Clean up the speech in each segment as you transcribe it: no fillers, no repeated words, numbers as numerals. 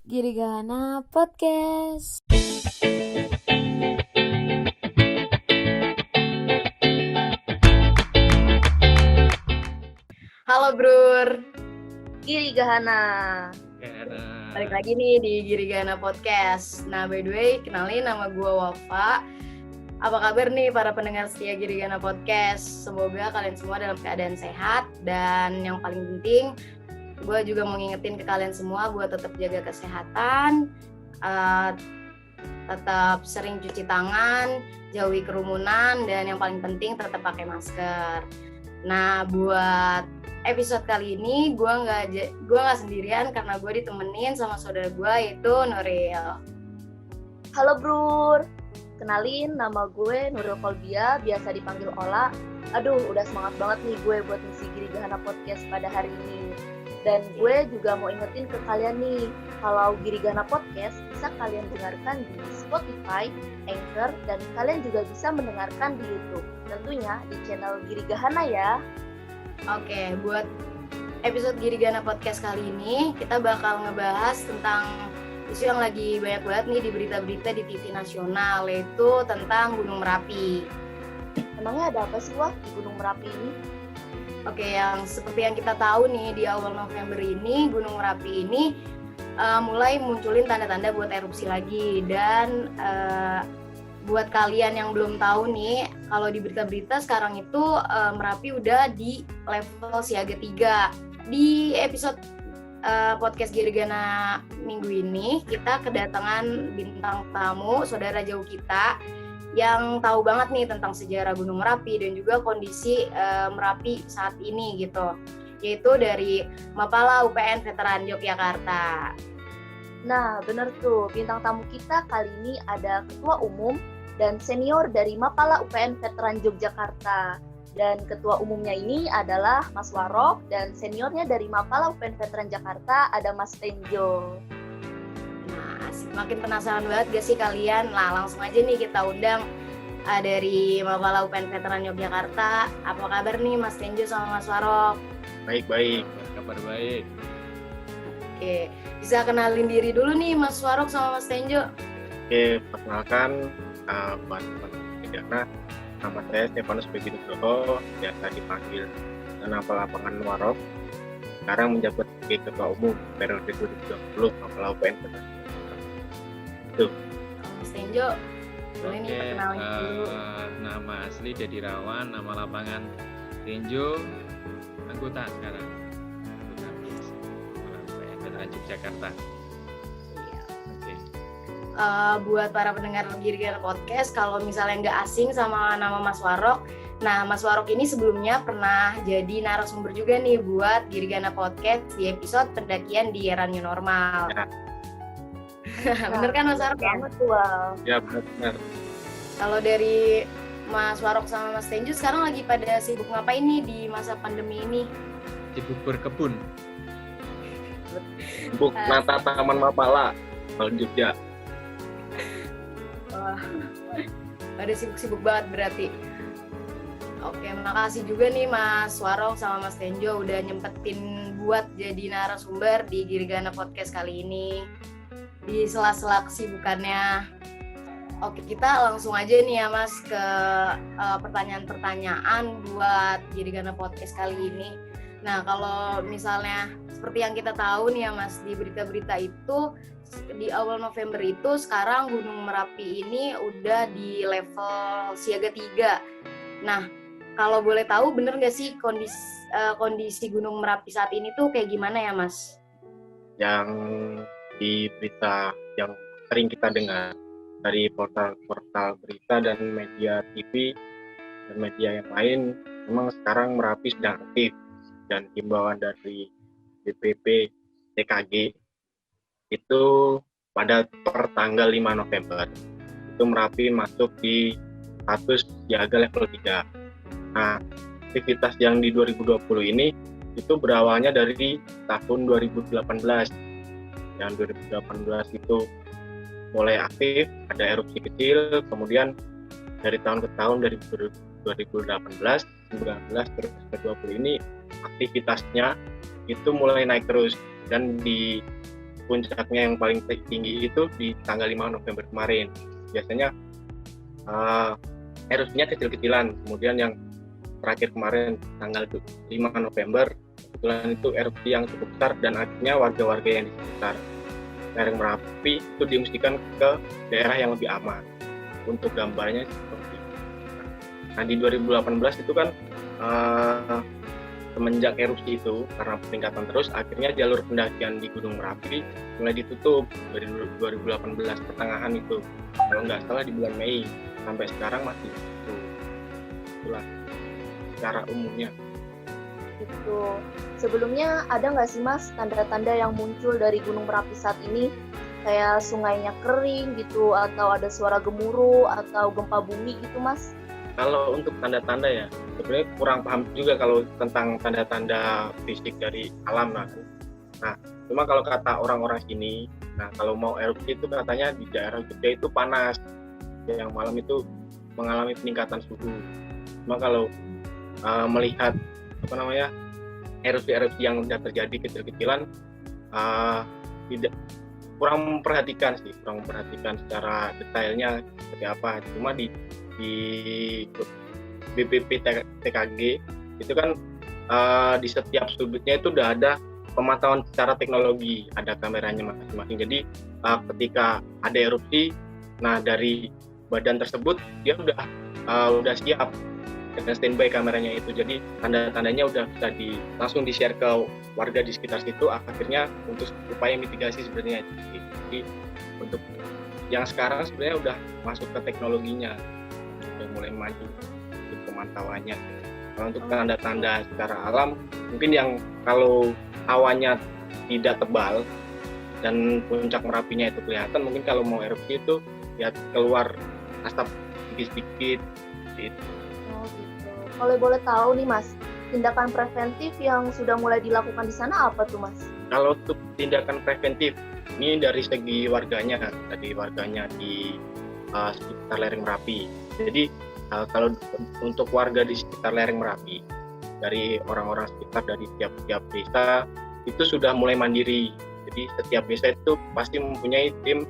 Girigana Podcast. Halo Brur, Girigana. balik lagi nih di Girigana Podcast. Nah by the way, kenalin nama gue Wafa. Apa kabar nih para pendengar setia Girigana Podcast? Semoga kalian semua dalam keadaan sehat. Dan yang paling penting, gue juga mau ngingetin ke kalian semua buat tetap jaga kesehatan, tetap sering cuci tangan, jauhi kerumunan, dan yang paling penting tetap pakai masker. Nah buat episode kali ini gue nggak sendirian karena gue ditemenin sama saudara gue yaitu Nuril. Halo Brur, kenalin nama gue Nuril Kolbia, biasa dipanggil Ola. Aduh, udah semangat banget nih gue buat ngisi Girigana Podcast pada hari ini. Dan gue juga mau ingetin ke kalian nih, kalau Girigana Podcast bisa kalian dengarkan di Spotify, Anchor, dan kalian juga bisa mendengarkan di YouTube. Tentunya di channel Girigana ya. Oke, buat episode Girigana Podcast kali ini kita bakal ngebahas tentang isu yang lagi banyak banget nih di berita-berita di TV nasional, yaitu tentang Gunung Merapi. Emangnya ada apa sih Wah di Gunung Merapi ini? Oke, yang seperti yang kita tahu nih di awal November ini Gunung Merapi ini mulai munculin tanda-tanda buat erupsi lagi. Dan buat kalian yang belum tahu nih, kalau di berita-berita sekarang itu Merapi udah di level siaga 3. Di episode podcast Girigana minggu ini kita kedatangan bintang tamu, saudara jauh kita yang tahu banget nih tentang sejarah Gunung Merapi dan juga kondisi Merapi saat ini gitu, yaitu dari Mapala UPN Veteran Yogyakarta. Nah, bener tuh, bintang tamu kita kali ini ada Ketua Umum dan Senior dari Mapala UPN Veteran Yogyakarta. Dan Ketua Umumnya ini adalah Mas Warok, dan Seniornya dari Mapala UPN Veteran Jakarta ada Mas Tenjo. Nah, makin penasaran banget gak sih kalian? Nah, langsung aja nih kita undang dari Mapala UPN Veteran Yogyakarta. Apa kabar nih Mas Tenjo sama Mas Warok? Baik. Kabar baik. Oke, bisa kenalin diri dulu nih Mas Warok sama Mas Tenjo. Oke, perkenalkan buat Girigana, nama saya Stefanus Begi Nugroho, biasa dipanggil Nama Lapangan Warok. Sekarang menjabat sebagai Ketua Umum periode 2020 Mapala UPN Veteran. Mas Tenjo, boleh nih perkenalin dulu. Nama asli Dedi Rawan, nama lapangan Tenjo, anggota sekarang. Anggota UPN Veteran Yogyakarta. Oke. Buat para pendengar Girigana Podcast, kalau misalnya nggak asing sama nama Mas Warok, nah Mas Warok ini sebelumnya pernah jadi narasumber juga nih buat Girigana Podcast di episode pendakian di era new normal. Ya. Bener kan Mas Warok ya? Banget tuh, Wal. Ya, benar. Kalau dari Mas Warok sama Mas Tenju sekarang lagi pada sibuk ngapain nih di masa pandemi ini? Sibuk berkebun. Sibuk nata Taman Mapala, Jogja. Wah, pada sibuk-sibuk banget berarti. Oke, makasih juga nih Mas Warok sama Mas Tenjo udah nyempetin buat jadi narasumber di Girigana Podcast kali ini di sela-sela kesibukannya. Oke, kita langsung aja nih ya Mas ke pertanyaan-pertanyaan buat Girigana Podcast kali ini. Nah, kalau misalnya seperti yang kita tahu nih ya Mas, di berita-berita itu di awal November itu sekarang Gunung Merapi ini udah di level siaga 3. Nah, kalau boleh tahu bener nggak sih kondisi Gunung Merapi saat ini tuh kayak gimana ya Mas? Yang di berita yang sering kita dengar dari portal-portal berita dan media TV dan media yang lain, memang sekarang Merapi sedang aktif, dan himbauan dari BPP TKG itu pada tanggal 5 November itu Merapi masuk di status siaga level 3. Nah, aktivitas yang di 2020 ini itu berawalnya dari tahun 2018. Yang 2018 itu mulai aktif, ada erupsi kecil, kemudian dari tahun ke tahun dari 2018, 19, terus ke 20 ini aktivitasnya itu mulai naik terus dan di puncaknya yang paling tinggi itu di tanggal 5 November kemarin. Biasanya erupsinya kecil-kecilan, kemudian yang terakhir kemarin tanggal 5 November kebetulan itu erupsi yang cukup besar dan akhirnya warga-warga yang di sekitar lereng Merapi itu diungsikan ke daerah yang lebih aman. Untuk gambarnya seperti itu. Nah di 2018 itu kan semenjak erupsi itu karena peningkatan terus, akhirnya jalur pendakian di Gunung Merapi mulai ditutup dari 2018 pertengahan itu, kalau nggak salah di bulan Mei, sampai sekarang masih ditutup. Itulah secara umumnya. Gitu. Sebelumnya ada nggak sih Mas tanda-tanda yang muncul dari Gunung Merapi saat ini? Kayak sungainya kering gitu, atau ada suara gemuruh, atau gempa bumi gitu Mas? Kalau untuk tanda-tanda ya, sebenarnya kurang paham juga kalau tentang tanda-tanda fisik dari alam. Nah, cuma kalau kata orang-orang sini, nah kalau mau erupsi itu katanya di daerah Jogja itu panas, yang malam itu mengalami peningkatan suhu. Cuma kalau melihat erupsi-erupsi yang sudah terjadi kecil-kecilan, tidak kurang memperhatikan secara detailnya seperti apa. Cuma di BPPTKG itu kan di setiap sudutnya itu udah ada pemantauan secara teknologi, ada kameranya masing-masing. Jadi ketika ada erupsi, nah dari badan tersebut dia udah siap dan standby kameranya itu. Jadi tanda-tandanya udah bisa langsung di-share ke warga di sekitar situ, akhirnya untuk upaya mitigasi sebenarnya. Jadi untuk yang sekarang sebenarnya udah masuk ke teknologinya, udah mulai maju untuk pemantauannya. Kalau untuk tanda-tanda secara alam, mungkin yang kalau awannya tidak tebal dan puncak Merapinya itu kelihatan, mungkin kalau mau erupsi itu ya keluar asap sedikit-sedikit gitu. Oh gitu. Kalau boleh tahu nih Mas, tindakan preventif yang sudah mulai dilakukan di sana apa tuh Mas? Kalau untuk tindakan preventif, ini dari segi warganya di sekitar lereng Merapi. Jadi kalau untuk warga di sekitar lereng Merapi, dari orang-orang sekitar dari tiap desa itu sudah mulai mandiri. Jadi setiap desa itu pasti mempunyai tim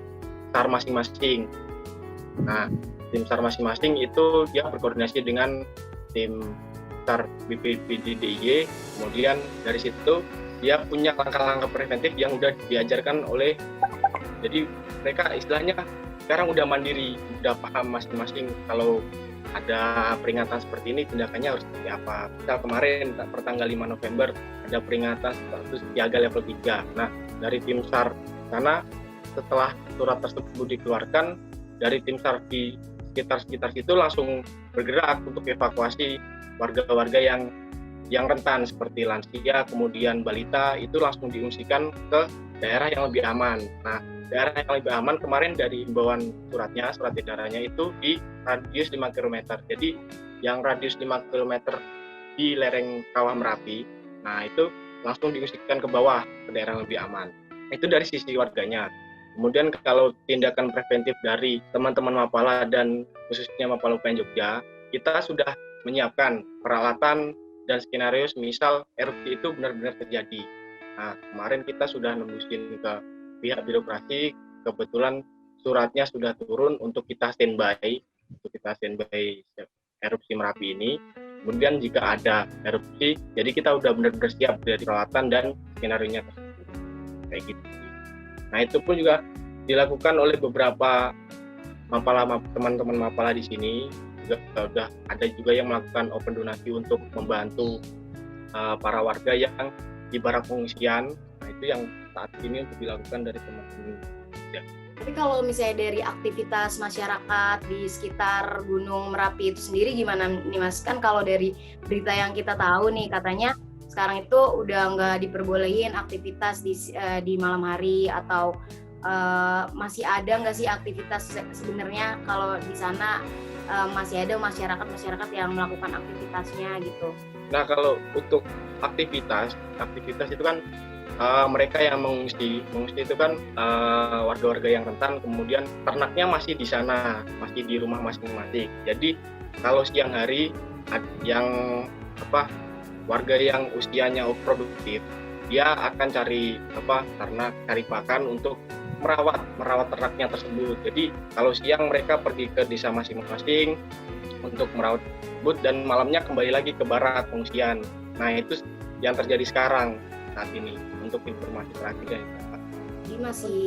SAR masing-masing. Nah, tim SAR masing-masing itu dia berkoordinasi dengan tim SAR BPBD DIY. Kemudian dari situ dia punya langkah-langkah preventif yang udah diajarkan oleh, jadi mereka istilahnya sekarang udah mandiri, udah paham masing-masing kalau ada peringatan seperti ini tindakannya harus seperti apa. Misal kemarin pertanggal 5 November ada peringatan status siaga level 3. Nah, dari tim SAR sana setelah surat tersebut dikeluarkan, dari tim SAR di sekitar situ langsung bergerak untuk evakuasi warga-warga yang rentan seperti lansia, kemudian balita, itu langsung diungsikan ke daerah yang lebih aman. Nah, daerah yang lebih aman kemarin dari himbauan surat edarannya itu di radius 5 km. Jadi yang radius 5 km di lereng Kawah Merapi, nah itu langsung diungsikan ke bawah ke daerah yang lebih aman. Itu dari sisi warganya. Kemudian kalau tindakan preventif dari teman-teman Mapala dan khususnya Mapala UPN Jogja, kita sudah menyiapkan peralatan dan skenario misal erupsi itu benar-benar terjadi. Nah, kemarin kita sudah nembusin ke pihak birokrasi, kebetulan suratnya sudah turun untuk kita standby erupsi Merapi ini. Kemudian jika ada erupsi, jadi kita udah benar-benar siap dari peralatan dan skenario-nya tersebut. Kayak gitu. Nah, itu pun juga dilakukan oleh beberapa teman-teman Mapala di sini. Juga sudah ada juga yang melakukan open donasi untuk membantu para warga yang di barak pengungsian. Nah, itu yang saat ini untuk dilakukan dari teman-teman. Ya. Tapi kalau misalnya dari aktivitas masyarakat di sekitar Gunung Merapi itu sendiri gimana nih Mas? Kan kalau dari berita yang kita tahu nih katanya sekarang itu udah nggak diperbolehin aktivitas di malam hari, atau masih ada nggak sih aktivitas sebenarnya kalau di sana masih ada masyarakat yang melakukan aktivitasnya gitu? Nah, kalau untuk aktivitas itu kan mereka yang mengungsi itu kan warga-warga yang rentan, kemudian ternaknya masih di sana, masih di rumah masing-masing. Jadi kalau siang hari yang warga yang usianya produktif dia akan cari pakan untuk merawat ternaknya tersebut. Jadi kalau siang mereka pergi ke desa masing-masing untuk merawat tersebut, dan malamnya kembali lagi ke barak pengungsian. Nah, itu yang terjadi sekarang saat ini untuk informasi terakhir dari Bapak. Jadi masih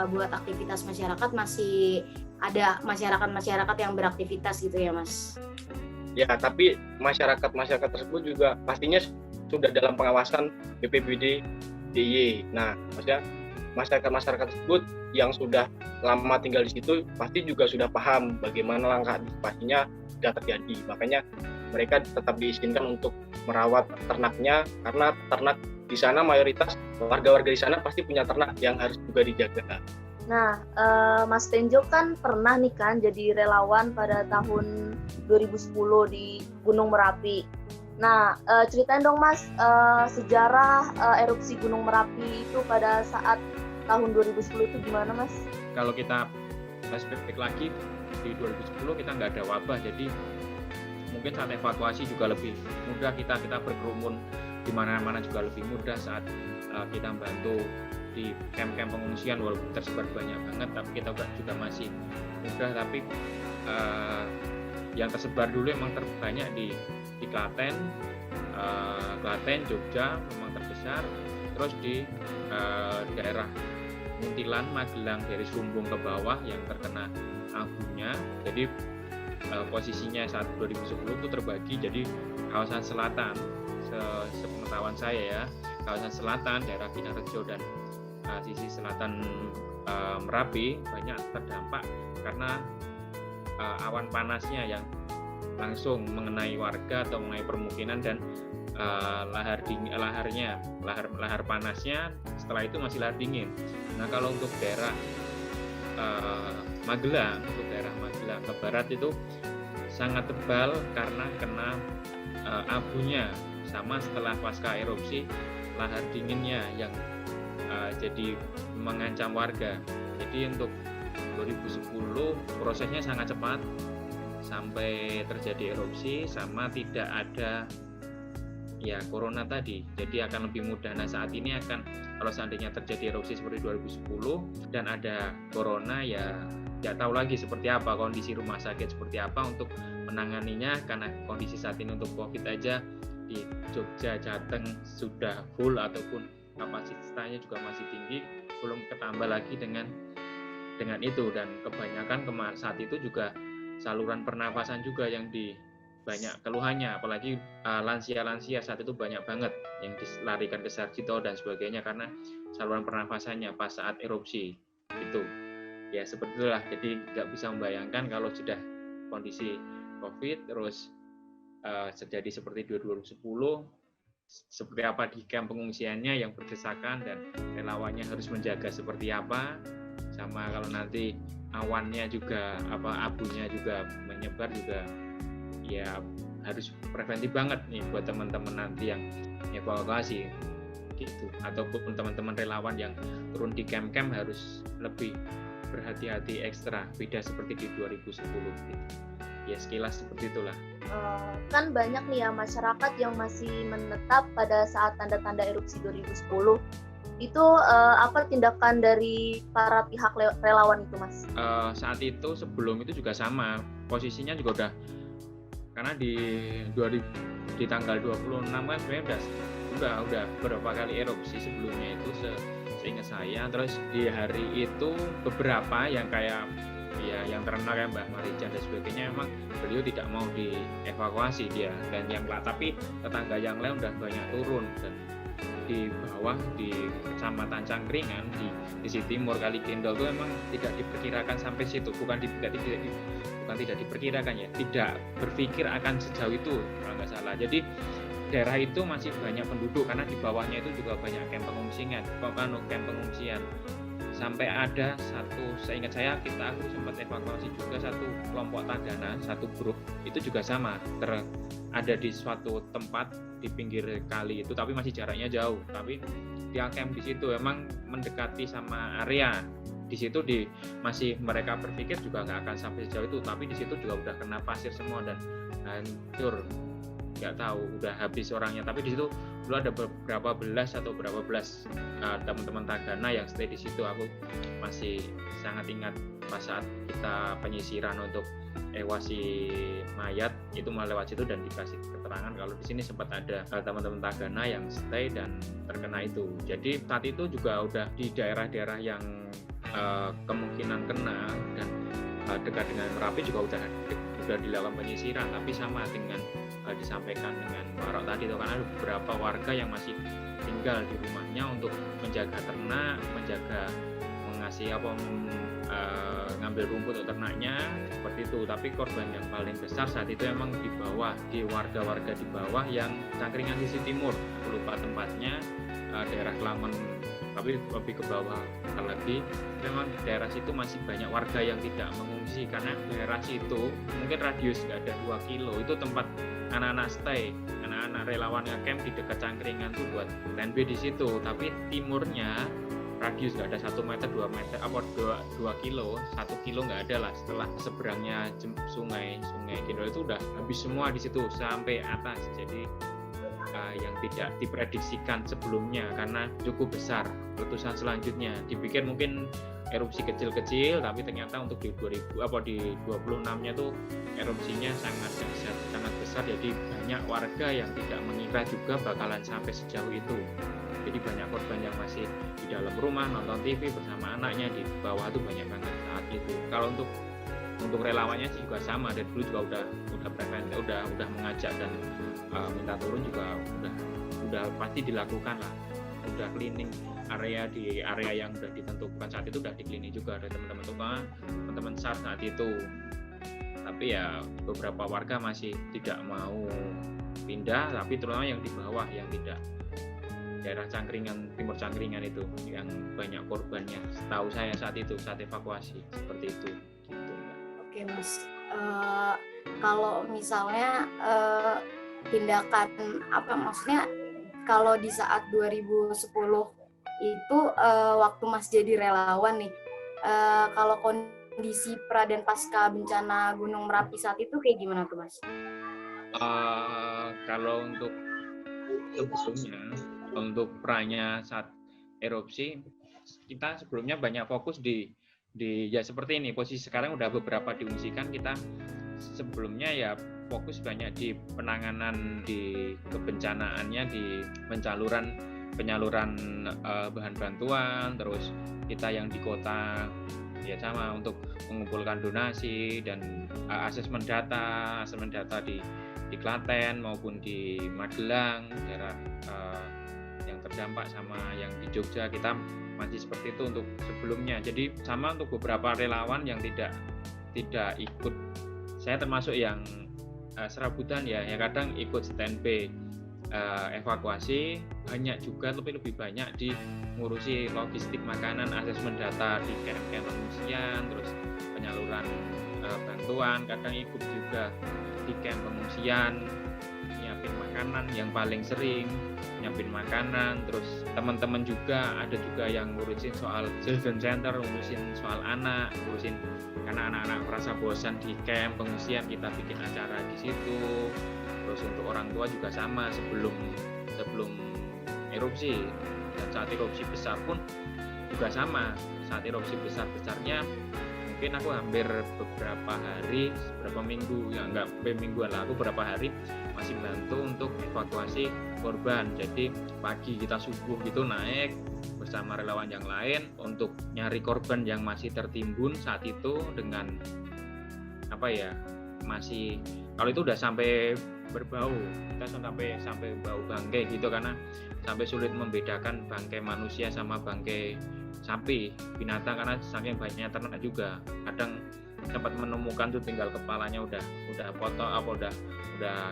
buat aktivitas masyarakat, masih ada masyarakat yang beraktivitas gitu ya, Mas? Ya, tapi masyarakat tersebut juga pastinya sudah dalam pengawasan BPBD DIY. Nah, maksudnya masyarakat tersebut yang sudah lama tinggal di situ pasti juga sudah paham bagaimana langkah antisipasinya jika terjadi. Makanya mereka tetap diizinkan untuk merawat ternaknya, karena ternak di sana mayoritas warga-warga di sana pasti punya ternak yang harus juga dijaga. Nah, Mas Tenjo kan pernah nih kan jadi relawan pada tahun 2010 di Gunung Merapi. Nah, ceritain dong Mas, sejarah erupsi Gunung Merapi itu pada saat tahun 2010 itu gimana Mas? Kalau kita flashback lagi di 2010 kita nggak ada wabah, jadi mungkin saat evakuasi juga lebih mudah, kita berkerumun di mana-mana juga lebih mudah saat kita membantu di camp-camp pengungsian, walaupun tersebar banyak banget tapi kita juga masih mudah. Tapi yang tersebar dulu emang terbanyak di Klaten, Jogja memang terbesar, terus di daerah Muntilan, Magelang dari Sumbung ke bawah yang terkena abunya. Jadi posisinya saat 2010 itu terbagi, jadi kawasan selatan, sepengetahuan saya ya, kawasan selatan daerah Binarejo dan sisi selatan Merapi banyak terdampak karena awan panasnya yang langsung mengenai warga atau mengenai permukiman, dan lahar panasnya setelah itu masih lahar dingin. Nah, kalau untuk daerah Magelang ke barat itu sangat tebal karena kena abunya, sama setelah pasca erupsi lahar dinginnya yang jadi mengancam warga. Jadi untuk 2010 prosesnya sangat cepat sampai terjadi erupsi, sama tidak ada ya corona tadi, jadi akan lebih mudah. Nah, saat ini akan, kalau seandainya terjadi erupsi seperti 2010 dan ada corona, ya tidak tahu lagi seperti apa kondisi rumah sakit, seperti apa untuk menanganinya, karena kondisi saat ini untuk COVID aja di Jogja, Jateng sudah full ataupun kapasitasnya juga masih tinggi, belum ketambah lagi dengan itu. Dan kebanyakan saat itu juga saluran pernafasan juga yang banyak keluhannya, apalagi lansia saat itu banyak banget yang dilarikan ke Sarjito dan sebagainya karena saluran pernafasannya pas saat erupsi itu. Ya seperti itulah, jadi nggak bisa membayangkan kalau sudah kondisi COVID terus terjadi seperti 2010, seperti apa di kamp pengungsiannya yang berdesakan dan relawannya harus menjaga seperti apa, sama kalau nanti awannya juga abunya juga menyebar juga, ya harus preventif banget nih buat teman-teman nanti yang evakuasi gitu, ataupun teman-teman relawan yang turun di camp-camp harus lebih berhati-hati ekstra, beda seperti di 2010 gitu. Ya sekilas seperti itulah. Kan banyak nih ya masyarakat yang masih menetap pada saat tanda-tanda erupsi 2010. Itu apa tindakan dari para pihak relawan itu Mas? Saat itu sebelum itu juga sama, posisinya juga udah, karena di tanggal 26 kan sebenarnya udah beberapa kali erupsi sebelumnya itu seingat saya. Terus di hari itu beberapa yang kayak ya yang terkenal kayak Mbak Marijan dan sebagainya, memang beliau tidak mau dievakuasi dia, dan tapi tetangga yang lain udah banyak turun, dan di bawah di Kecamatan Cangkringan di sisi timur Kali Gendol itu memang tidak diperkirakan sampai situ, bukan tidak diperkirakan ya, tidak berpikir akan sejauh itu kalau nggak salah. Jadi daerah itu masih banyak penduduk karena di bawahnya itu juga banyak camp pengungsian. Sampai ada seingat saya aku sempat evakuasi juga satu kelompok tagana, satu grup itu juga sama, ada di suatu tempat di pinggir kali itu, tapi masih jaraknya jauh, tapi dia camp di situ emang mendekati sama area di situ, masih mereka berpikir juga nggak akan sampai sejauh itu, tapi di situ juga udah kena pasir semua dan hancur nggak tahu udah habis orangnya, tapi di situ dulu ada berapa belas teman-teman Tagana yang stay di situ. Aku masih sangat ingat pas saat kita penyisiran untuk evakuasi mayat itu lewat situ dan dikasih keterangan kalau di sini sempat ada teman-teman Tagana yang stay dan terkena itu. Jadi saat itu juga udah di daerah-daerah yang kemungkinan kena dan dekat dengan Merapi juga udah dilakukan penyisiran, tapi sama dengan disampaikan dengan Warok tadi itu, karena ada beberapa warga yang masih tinggal di rumahnya untuk menjaga ternak, mengasih ngambil rumput untuk ternaknya seperti itu. Tapi korban yang paling besar saat itu emang di warga-warga di bawah yang Cangkringan sisi timur, aku lupa tempatnya, daerah Kelamen, tapi lebih ke bawah lagi. Memang di daerah situ masih banyak warga yang tidak mengungsi, karena daerah situ mungkin radius nggak ada 2 kilo itu tempat anak-anak stay, anak-anak relawan ngecamp di dekat Cangkringan tuh buat stand by di situ. Tapi timurnya radius nggak ada 1 meter 2 meter apa 2 kilo 1 kilo nggak ada lah. Setelah seberangnya sungai Kendol itu udah habis semua di situ sampai atas. Jadi yang tidak diprediksikan sebelumnya karena cukup besar letusan selanjutnya. Dipikir mungkin erupsi kecil-kecil, tapi ternyata untuk di 26-nya tuh erupsinya sangat besar. Jadi banyak warga yang tidak mengira juga bakalan sampai sejauh itu. Jadi banyak korban yang masih di dalam rumah nonton TV bersama anaknya di bawah tuh banyak banget saat itu. Kalau untuk relawannya sih juga sama, dari dulu juga udah mengajak dan minta turun juga udah pasti dilakukan lah. Udah cleaning di area yang udah ditentukan saat itu, udah di cleaning juga ada teman-teman SAR saat itu. Tapi ya beberapa warga masih tidak mau pindah, tapi terutama yang di bawah yang tidak, daerah Cangkringan, timur Cangkringan itu yang banyak korbannya setahu saya saat itu, saat evakuasi seperti itu gitu. Oke Mas, kalau misalnya tindakan maksudnya kalau di saat 2010 itu waktu Mas jadi relawan nih, kalau kondisi pra dan pasca bencana Gunung Merapi saat itu kayak gimana tuh Mas? Kalau untuk sebelumnya, untuk pranya saat erupsi, kita sebelumnya banyak fokus di ya seperti ini, posisi sekarang udah beberapa diungsikan. Kita sebelumnya ya fokus banyak di penanganan, di kebencanaannya, di penyaluran bahan bantuan. Terus kita yang di kota ya sama untuk mengumpulkan donasi dan asesmen data di Klaten maupun di Magelang, daerah yang terdampak, sama yang di Jogja kita masih seperti itu untuk sebelumnya. Jadi sama untuk beberapa relawan yang tidak ikut, saya termasuk yang serabutan ya kadang ikut standby evakuasi, banyak juga lebih banyak di ngurusi logistik makanan, asesmen data di camp-camp pengungsian, terus penyaluran bantuan, kadang ikut juga di camp pengungsian, nyiapin makanan yang paling sering, nyiapin makanan. Terus teman-teman juga ada juga yang ngurusin soal children center, ngurusin soal anak, karena anak-anak merasa bosan di camp pengungsian, kita bikin acara di situ. Terus untuk orang tua juga sama, sebelum erupsi dan saat erupsi besar pun juga sama. Saat erupsi besarnya mungkin aku hampir beberapa minggu, ya enggak mingguan lah, aku beberapa hari masih bantu untuk evakuasi korban. Jadi pagi kita subuh gitu naik bersama relawan yang lain untuk nyari korban yang masih tertimbun saat itu, dengan masih, kalau itu udah sampai berbau, kita sampai bau bangkai gitu, karena sampai sulit membedakan bangkai manusia sama bangkai sapi, binatang, karena saking banyaknya ternak juga. Kadang sempat menemukan tuh tinggal kepalanya udah potong, udah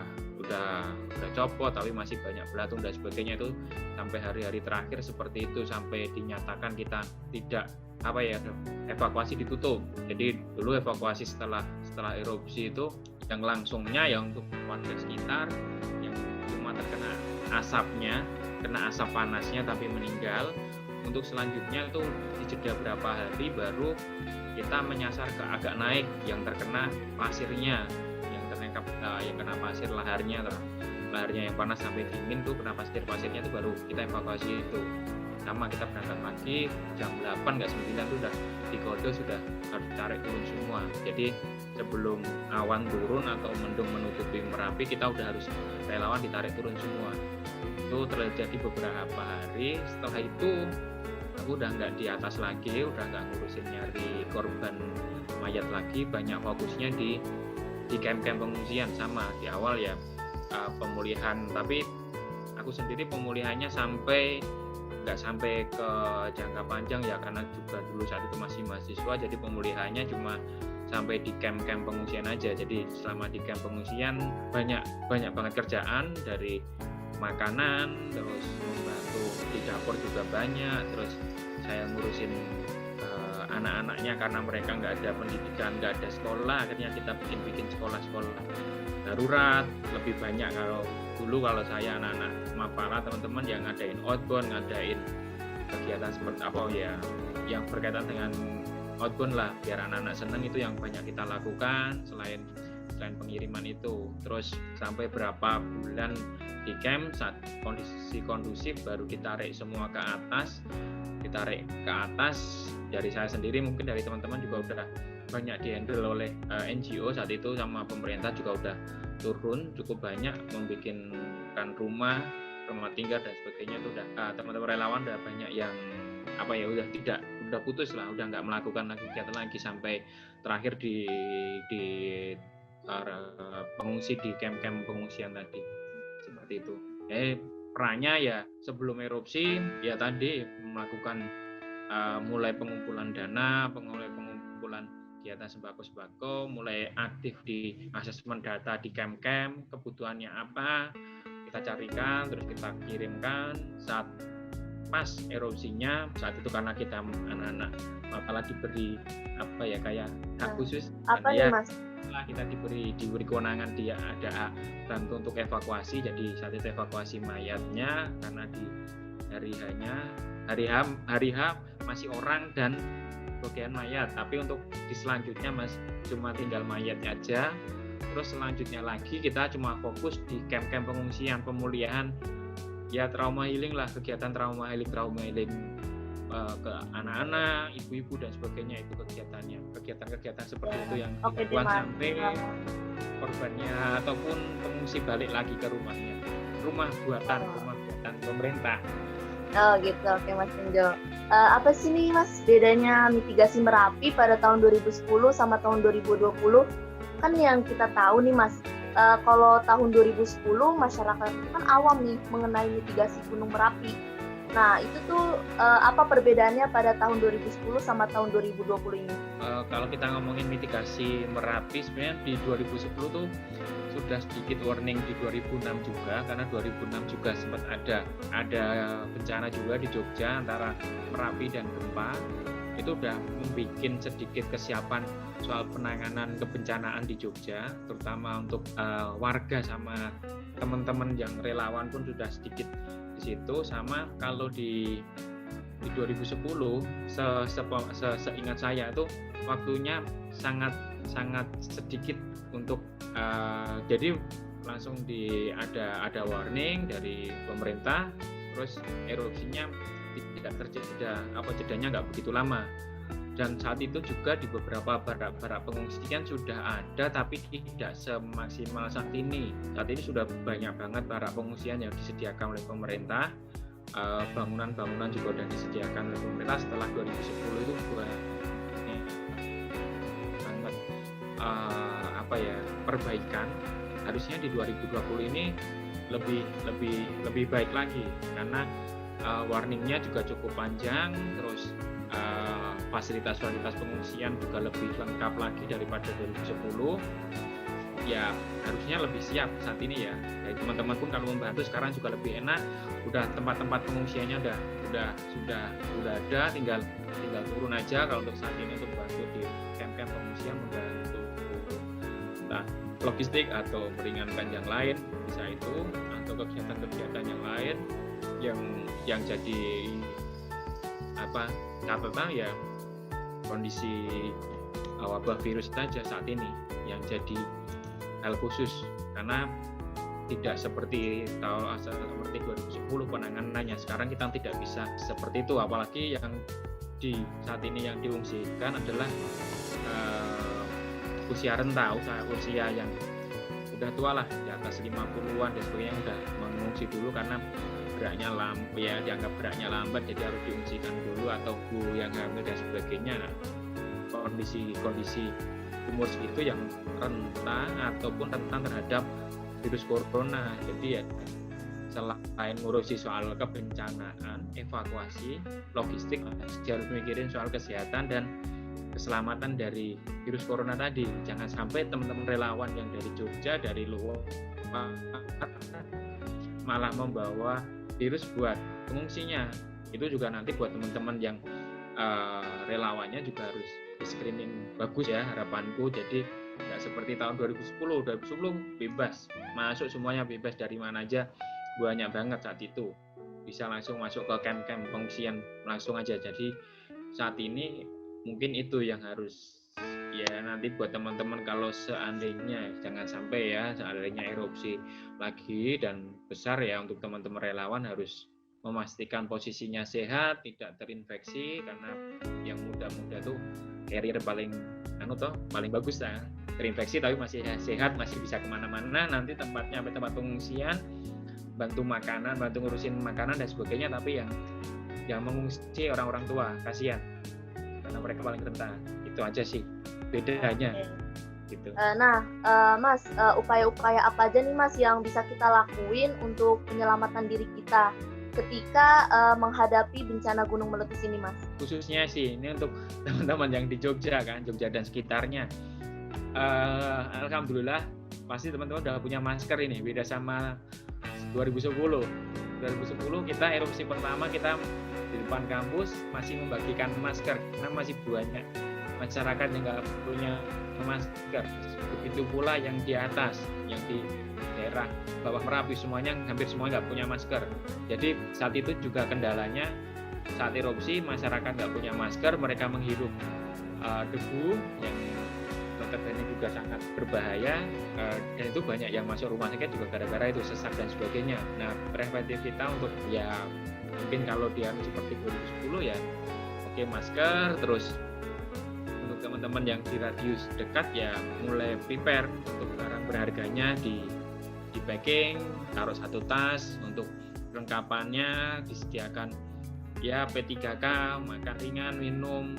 copot, tapi masih banyak belatung dan sebagainya. Itu sampai hari-hari terakhir seperti itu, sampai dinyatakan kita tidak evakuasi ditutup. Jadi dulu evakuasi setelah erupsi itu yang langsungnya ya untuk warga sekitar yang cuma terkena asapnya, kena asap panasnya tapi meninggal. Untuk selanjutnya itu dijeda berapa hari baru kita menyasar ke agak naik yang terkena pasirnya, yang kena pasir laharnya laharnya yang panas sampai dingin tuh kena pasirnya itu baru kita evakuasi itu. Sama kita berangkat pagi jam 8 nggak 9 tuh udah di Kodo sudah harus tarik turun semua. Jadi sebelum awan turun atau mendung menutupi Merapi kita udah harus relawan ditarik turun semua. Itu terjadi beberapa hari. Setelah itu aku udah nggak di atas lagi, udah nggak ngurusin nyari korban mayat lagi, banyak fokusnya di camp-camp pengungsian. Sama di awal ya pemulihan, tapi aku sendiri pemulihannya nggak sampai ke jangka panjang ya, karena juga dulu saat itu masih mahasiswa, jadi pemulihannya cuma sampai di camp-camp pengungsian aja. Jadi selama di camp pengungsian banyak banget kerjaan, dari makanan, terus membantu di dapur juga banyak, terus saya ngurusin anak-anaknya karena mereka nggak ada pendidikan, nggak ada sekolah, akhirnya kita bikin sekolah-sekolah darurat lebih banyak. Kalau saya anak-anak Mapala, teman-teman yang ngadain outbound, ngadain kegiatan seperti apa ya yang berkaitan dengan outbound lah, biar anak-anak seneng, itu yang banyak kita lakukan selain pengiriman itu. Terus sampai berapa bulan di camp, saat kondisi kondusif baru ditarik semua ke atas. Dari saya sendiri, mungkin dari teman-teman juga udah banyak dihandle oleh NGO saat itu, sama pemerintah juga udah turun cukup banyak, membikinkan rumah tinggal dan sebagainya. Itu udah teman-teman relawan udah banyak yang udah putus lah, udah nggak melakukan lagi kegiatan lagi sampai terakhir di pengungsi di camp-camp pengungsian tadi, seperti itu. Perannya ya sebelum erupsi ya tadi melakukan mulai pengumpulan dana, mulai pengumpulan kegiatan sembako, mulai aktif di asesmen data di camp-camp, kebutuhannya apa kita carikan, terus kita kirimkan. Saat pas erupsinya, saat itu karena kita anak-anak apalagi diberi kayak hak khusus, apa nih Mas? Kita diberi kewenangan, dia ada bantu untuk evakuasi. Jadi saat itu evakuasi mayatnya karena di hari H masih orang dan bagian mayat, tapi untuk di selanjutnya cuma tinggal mayatnya aja. Terus selanjutnya lagi kita cuma fokus di camp-camp pengungsian, pemulihan ya, trauma healing lah, kegiatan trauma healing ke anak-anak, ibu-ibu dan sebagainya. Itu kegiatan seperti itu yang dilakukan sampai korbannya ataupun pengungsi balik lagi ke rumah buatan pemerintah. Oh gitu, oke Mas Enjo. Apa sih nih Mas bedanya mitigasi Merapi pada tahun 2010 sama tahun 2020? Kan yang kita tahu nih Mas, kalau tahun 2010 masyarakat kan awam nih mengenai mitigasi Gunung Merapi. Nah itu tuh apa perbedaannya pada tahun 2010 sama tahun 2020 ini? Kalau kita ngomongin mitigasi Merapi, sebenarnya di 2010 tuh sudah sedikit warning di 2006 juga, karena 2006 juga sempat ada bencana juga di Jogja antara Merapi dan gempa. Itu udah membuat sedikit kesiapan soal penanganan kebencanaan di Jogja, terutama untuk warga sama teman-teman yang relawan pun sudah sedikit di situ. Sama kalau di 2010 seingat saya itu waktunya sangat sedikit untuk jadi langsung ada warning dari pemerintah, terus erupsinya tidak terjadi, jedanya nggak begitu lama. Dan saat itu juga di beberapa barak pengungsian sudah ada, tapi tidak semaksimal saat ini. Saat ini sudah banyak banget barak pengungsian yang disediakan oleh pemerintah. Bangunan-bangunan juga sudah disediakan oleh pemerintah setelah 2010 itu banget perbaikan. Harusnya di 2020 ini lebih baik lagi, karena warningnya juga cukup panjang, terus fasilitas pengungsian juga lebih lengkap lagi daripada 2010. Ya harusnya lebih siap saat ini ya. Dari teman-teman pun kalau membantu sekarang juga lebih enak. Udah tempat-tempat pengungsiannya sudah ada, tinggal turun aja. Kalau untuk saat ini untuk bantu di camp-camp pengungsian, membantu entah logistik atau meringankan yang lain, bisa itu, atau kegiatan-kegiatan yang lain yang jadi catatan ya kondisi wabah virus saja saat ini yang jadi hal khusus, karena tidak seperti 2010 penanganannya. Sekarang kita tidak bisa seperti itu, apalagi yang saat ini yang diungsikan adalah usia renta, usia yang udah tua lah, di atas 50-an dan sebagainya, udah mengungsi dulu karena geraknya lambat, ya dianggap geraknya lambat, jadi harus diungsikan dulu, atau bu yang hamil dan sebagainya. Nah, kondisi umur segitu yang rentan ataupun rentan terhadap virus corona. Jadi ya selain ngurusi soal kebencanaan, evakuasi, logistik, harus mikirin soal kesehatan dan keselamatan dari virus corona tadi. Jangan sampai teman-teman relawan yang dari Jogja, dari luar malah membawa virus buat pengungsinya. Itu juga nanti buat teman-teman yang relawannya juga harus di screening bagus ya, harapanku. Jadi nggak seperti tahun 2010 bebas masuk, semuanya bebas dari mana aja, banyak banget saat itu, bisa langsung masuk ke camp-camp pengungsian langsung aja. Jadi saat ini mungkin itu yang harus ya nanti buat teman-teman, kalau seandainya jangan sampai ya seandainya erupsi lagi dan besar ya, untuk teman-teman relawan harus memastikan posisinya sehat, tidak terinfeksi, karena yang muda-muda tuh carrier paling bagus lah, terinfeksi tapi masih sehat, masih bisa kemana-mana, nanti tempatnya sampai tempat pengungsian, bantu makanan, bantu ngurusin makanan dan sebagainya, tapi yang mengungsi orang-orang tua, kasihan karena mereka paling rentan. Itu aja sih bedanya. Gitu. Mas, upaya-upaya apa aja nih Mas yang bisa kita lakuin untuk penyelamatan diri kita ketika menghadapi bencana gunung meletus ini, Mas? Khususnya sih ini untuk teman-teman yang di Jogja dan sekitarnya. Alhamdulillah pasti teman-teman udah punya masker ini, beda sama 2010 kita erupsi pertama, kita di depan kampus masih membagikan masker karena masih banyak masyarakat yang nggak punya masker. Begitu pula yang di atas, yang di daerah bawah Merapi, hampir semuanya nggak punya masker. Jadi saat itu juga kendalanya saat erupsi, masyarakat nggak punya masker, mereka menghirup debu yang notabene juga sangat berbahaya, dan itu banyak yang masuk rumah sakit juga gara-gara itu sesak dan sebagainya. Nah, preventif kita untuk ya mungkin kalau dia seperti 2010 ya oke, masker. Terus untuk teman-teman yang di radius dekat ya mulai prepare untuk barang berharganya di packing, taruh satu tas, untuk kelengkapannya disediakan ya P3K, makan ringan, minum,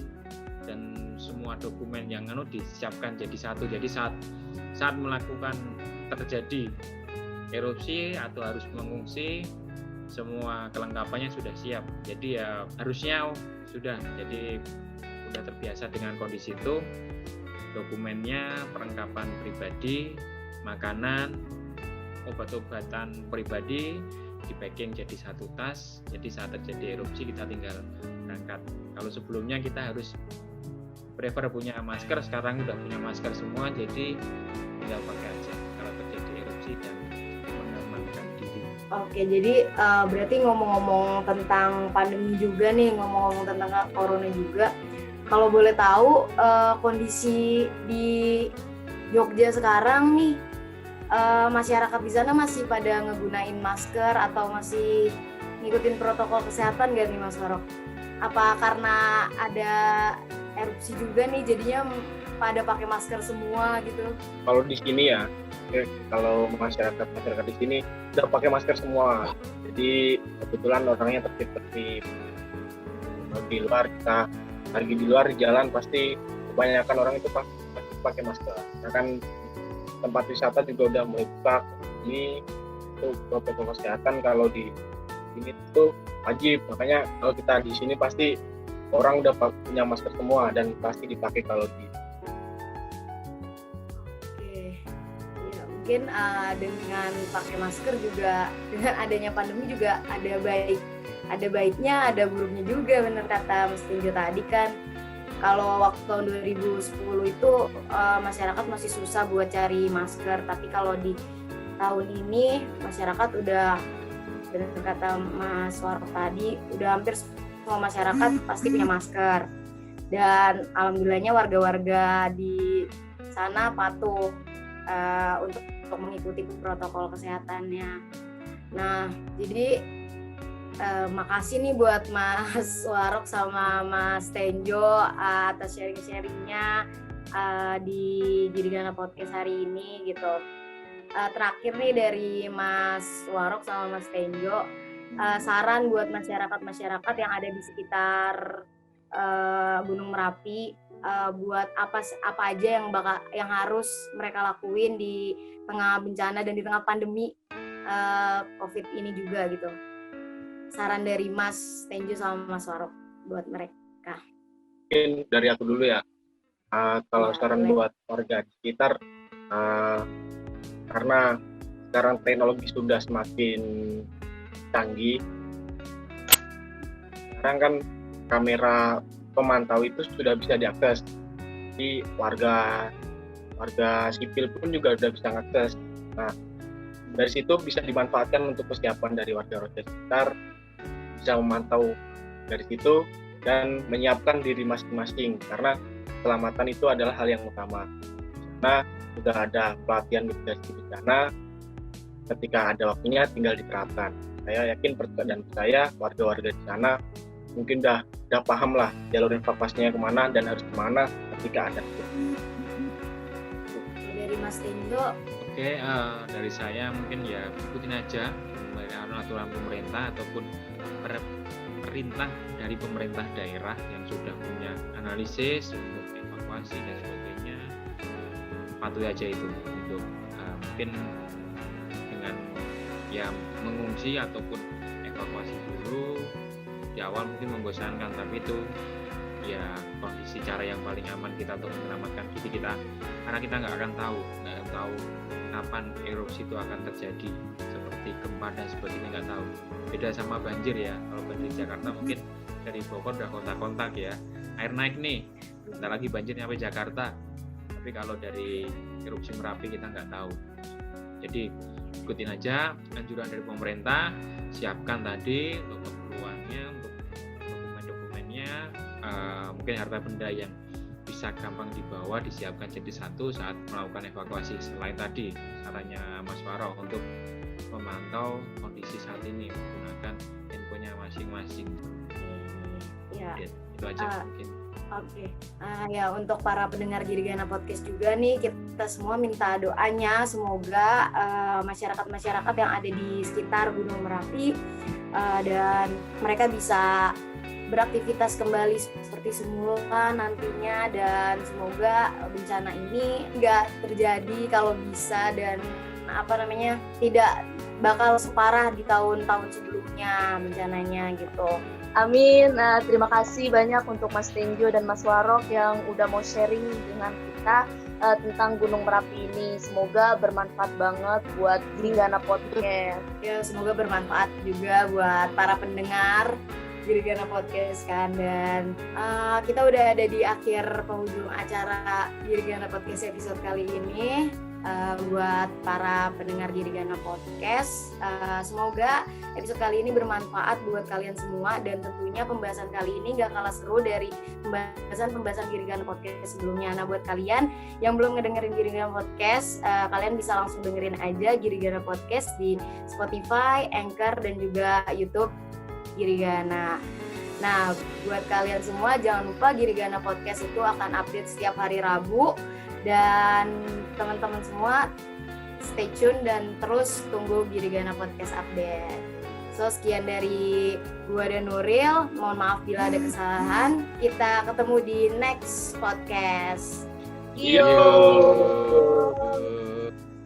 dan semua dokumen yang disiapkan jadi satu. Jadi saat melakukan terjadi erupsi atau harus mengungsi, semua kelengkapannya sudah siap. Jadi ya harusnya sudah terbiasa dengan kondisi itu. Dokumennya, perlengkapan pribadi, makanan, obat-obatan pribadi di packing jadi satu tas. Jadi saat terjadi erupsi kita tinggal berangkat. Kalau sebelumnya kita harus prefer punya masker, sekarang udah punya masker semua, jadi tinggal pakai aja kalau terjadi erupsi dan mengamankan diri. Oke, jadi berarti ngomong-ngomong tentang pandemi juga nih, ngomong-ngomong tentang corona juga, kalau boleh tahu kondisi di Jogja sekarang nih, masyarakat di sana masih pada ngegunain masker atau masih ngikutin protokol kesehatan gak nih Mas Farok? Apa karena ada erupsi juga nih jadinya pada pakai masker semua gitu? Kalau di sini ya, kalau masyarakat di sini udah pakai masker semua. Jadi kebetulan orangnya tertib. Di luar kita lagi di luar di jalan pasti kebanyakan orang itu pakai masker. Nah kan tempat wisata juga udah mulai buka. Ini itu protokol kesehatan kalau di sini itu wajib. Makanya kalau kita di sini pasti orang udah punya masker semua dan pasti dipakai kalau di. Oke, ya mungkin dengan pakai masker juga, dengan adanya pandemi juga ada baiknya, ada buruknya juga. Benar kata Mas Tinjo tadi kan, kalau waktu tahun 2010 itu masyarakat masih susah buat cari masker, tapi kalau di tahun ini masyarakat udah, benar kata Mas Warok tadi, udah hampir semua masyarakat pasti punya masker. Dan alhamdulillahnya warga-warga di sana patuh untuk untuk mengikuti protokol kesehatannya. Nah, jadi makasih nih buat Mas Warok sama Mas Tenjo atas sharing-sharingnya di Girigana Podcast hari ini gitu. Terakhir nih dari Mas Warok sama Mas Tenjo, saran buat masyarakat yang ada di sekitar Gunung Merapi, buat apa aja yang harus mereka lakuin di tengah bencana dan di tengah pandemi COVID ini juga gitu. Saran dari Mas Tenjo sama Mas Warok buat mereka. Mungkin dari aku dulu ya. Kalau Ya, saran boleh. buat warga di sekitar, karena sekarang teknologi sudah semakin canggih, sekarang kan kamera pemantau itu sudah bisa diakses. Jadi warga sipil pun juga sudah bisa mengakses. Nah, dari situ bisa dimanfaatkan untuk persiapan dari warga-warga sekitar, bisa memantau dari situ dan menyiapkan diri masing-masing, karena keselamatan itu adalah hal yang utama. Karena sudah ada pelatihan mitigasi bencana, ketika ada waktunya tinggal diterapkan. Saya yakin dan percaya warga-warga di sana mungkin udah paham lah jalur evakuasinya kemana dan harus kemana ketika ada. Dari Mas Tenjo, Oke, dari saya mungkin ya ikutin aja aturan pemerintah ataupun perintah dari pemerintah daerah yang sudah punya analisis untuk evakuasi dan sebagainya. Patuhi aja itu untuk mungkin dengan ya mengungsi ataupun evakuasi dulu di awal mungkin membosankan, tapi itu ya kondisi cara yang paling aman kita untuk menyelamatkan diri kita, karena kita nggak akan tahu kapan erupsi itu akan terjadi, seperti gempa dan sebagainya nggak tahu. Beda sama banjir ya, kalau banjir Jakarta mungkin dari Bogor udah kontak-kontak ya, air naik nih, bentar lagi banjir nyampe Jakarta. Tapi kalau dari erupsi Merapi kita nggak tahu. Jadi ikutin aja anjuran dari pemerintah, siapkan tadi untuk keperluannya, untuk dokumen-dokumennya, mungkin harta benda yang bisa gampang dibawa disiapkan jadi satu saat melakukan evakuasi. Selain tadi sarannya Mas Warok untuk memantau kondisi saat ini menggunakan handphonenya masing-masing. ya. Itu aja mungkin. Oke. Ya untuk para pendengar Girigana Podcast juga nih, kita semua minta doanya semoga masyarakat-masyarakat yang ada di sekitar Gunung Merapi dan mereka bisa beraktivitas kembali seperti semula nantinya, dan semoga bencana ini nggak terjadi kalau bisa, dan tidak bakal separah di tahun-tahun sebelumnya bencananya gitu. Amin. Terima kasih banyak untuk Mas Tenjo dan Mas Warok yang udah mau sharing dengan kita tentang Gunung Merapi ini. Semoga bermanfaat banget buat Girigana Podcast. Ya, semoga bermanfaat juga buat para pendengar Girigana Podcast kan. Dan kita udah ada di akhir penghujung acara Girigana Podcast episode kali ini. Buat para pendengar Girigana Podcast, semoga episode kali ini bermanfaat buat kalian semua, dan tentunya pembahasan kali ini gak kalah seru dari pembahasan Girigana Podcast sebelumnya. Nah, buat kalian yang belum ngedengerin Girigana Podcast, kalian bisa langsung dengerin aja Girigana Podcast di Spotify, Anchor, dan juga YouTube Girigana. Nah, buat kalian semua jangan lupa Girigana Podcast itu akan update setiap hari Rabu, dan teman-teman semua stay tune dan terus tunggu Girigana Podcast update. So, sekian dari gua dan Nuril. Mohon maaf bila ada kesalahan. Kita ketemu di next podcast. Yo.